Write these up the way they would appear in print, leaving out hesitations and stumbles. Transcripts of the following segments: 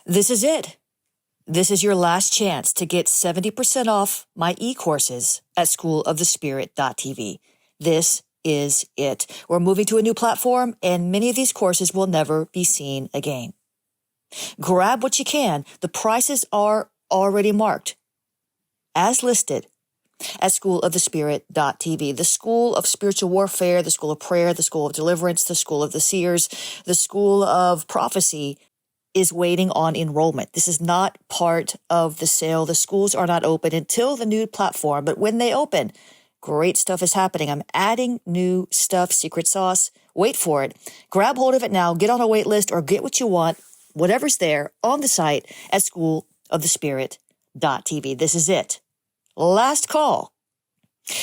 This is it. This is your last chance to get 70% off my e-courses at schoolofthespirit.tv. This is it. We're moving to a new platform, and many of these courses will never be seen again. Grab what you can. The prices are already marked as listed at schoolofthespirit.tv. The School of Spiritual Warfare, the School of Prayer, the School of Deliverance, the School of the Seers, the School of Prophecy is waiting on enrollment. This is not part of the sale. The schools are not open until the new platform, but when they open, great stuff is happening. I'm adding new stuff, secret sauce. Wait for it. Grab hold of it now. Get on a wait list or get what you want, whatever's there on the site at schoolofthespirit.tv. This is it. Last call.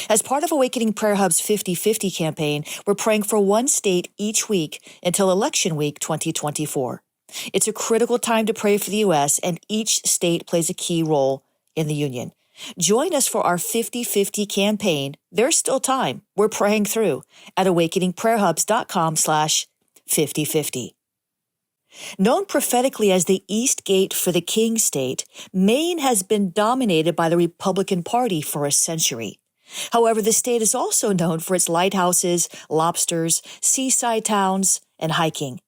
As part of Awakening Prayer Hub's 50-50 campaign, we're praying for one state each week until election week 2024. It's a critical time to pray for the U.S., and each state plays a key role in the union. Join us for our 50-50 campaign. There's still time. We're praying through at awakeningprayerhubs.com/5050. Known prophetically as the East Gate for the King State, Maine has been dominated by the Republican Party for a century. However, the state is also known for its lighthouses, lobsters, seaside towns, and hiking.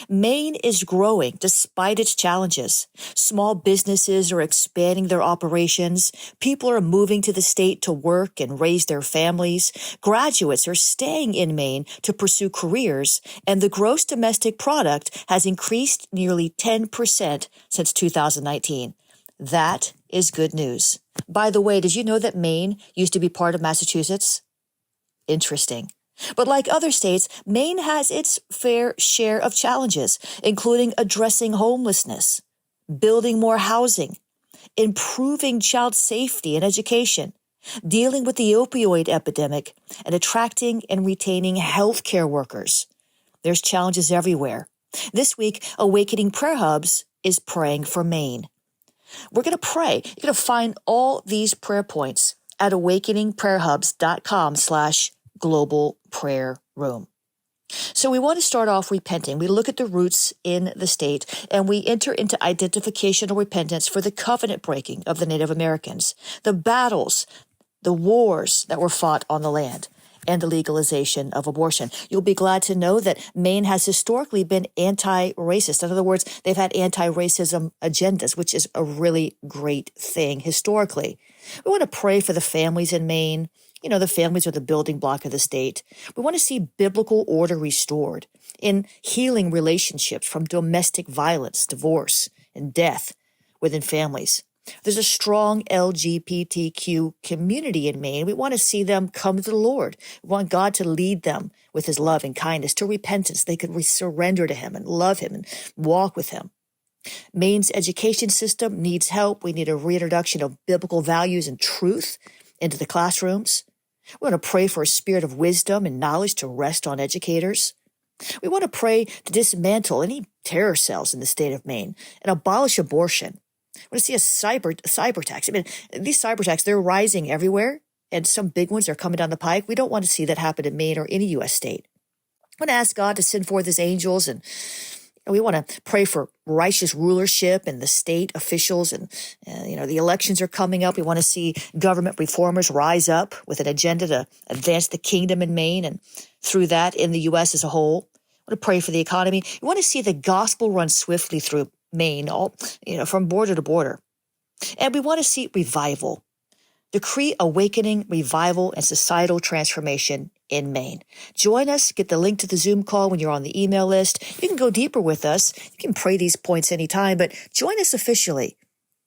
Maine is growing despite its challenges. Small businesses are expanding their operations. People are moving to the state to work and raise their families. Graduates are staying in Maine to pursue careers, and the gross domestic product has increased nearly 10% since 2019. That is good news. By the way, did you know that Maine used to be part of Massachusetts? Interesting. But like other states, Maine has its fair share of challenges, including addressing homelessness, building more housing, improving child safety and education, dealing with the opioid epidemic, and attracting and retaining healthcare workers. There's challenges everywhere. This week, Awakening Prayer Hubs is praying for Maine. We're going to pray. You're going to find all these prayer points at awakeningprayerhubs.com/global prayer room. So we want to start off repenting. We look at the roots in the state, and we enter into identification or repentance for the covenant breaking of the Native Americans, the battles, the wars that were fought on the land, and the legalization of abortion. You'll be glad to know that Maine has historically been anti-racist. In other words, they've had anti-racism agendas, which is a really great thing historically. We want to pray for the families in Maine. You know, the families are the building block of the state. We want to see biblical order restored in healing relationships from domestic violence, divorce, and death within families. There's a strong LGBTQ community in Maine. We want to see them come to the Lord. We want God to lead them with his love and kindness to repentance. They could surrender to him and love him and walk with him. Maine's education system needs help. We need a reintroduction of biblical values and truth into the classrooms. We want to pray for a spirit of wisdom and knowledge to rest on educators. We want to pray to dismantle any terror cells in the state of Maine and abolish abortion. We want to see a cyber tax. I mean, these cyber attacks, they're rising everywhere, and some big ones are coming down the pike. We don't want to see that happen in Maine or any U.S. state. I want to ask God to send forth his angels, and we want to pray for righteous rulership and the state officials. And, the elections are coming up. We want to see government reformers rise up with an agenda to advance the kingdom in Maine and through that in the U.S. as a whole. We want to pray for the economy. We want to see the gospel run swiftly through Maine, from border to border. And we want to see revival. Decree awakening, revival, and societal transformation in Maine. Join us. Get the link to the Zoom call when you're on the email list. You can go deeper with us. You can pray these points anytime, but join us officially.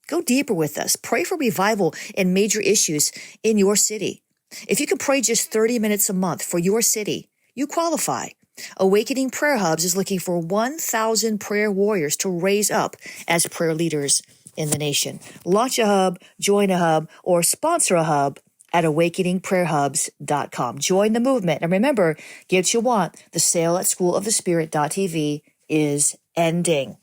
Go deeper with us. Pray for revival in major issues in your city. If you can pray just 30 minutes a month for your city, you qualify. Awakening Prayer Hubs is looking for 1,000 prayer warriors to raise up as prayer leaders in the nation. Launch a hub, join a hub, or sponsor a hub at awakeningprayerhubs.com. Join the movement. And remember, get what you want. The sale at schoolofthespirit.tv is ending.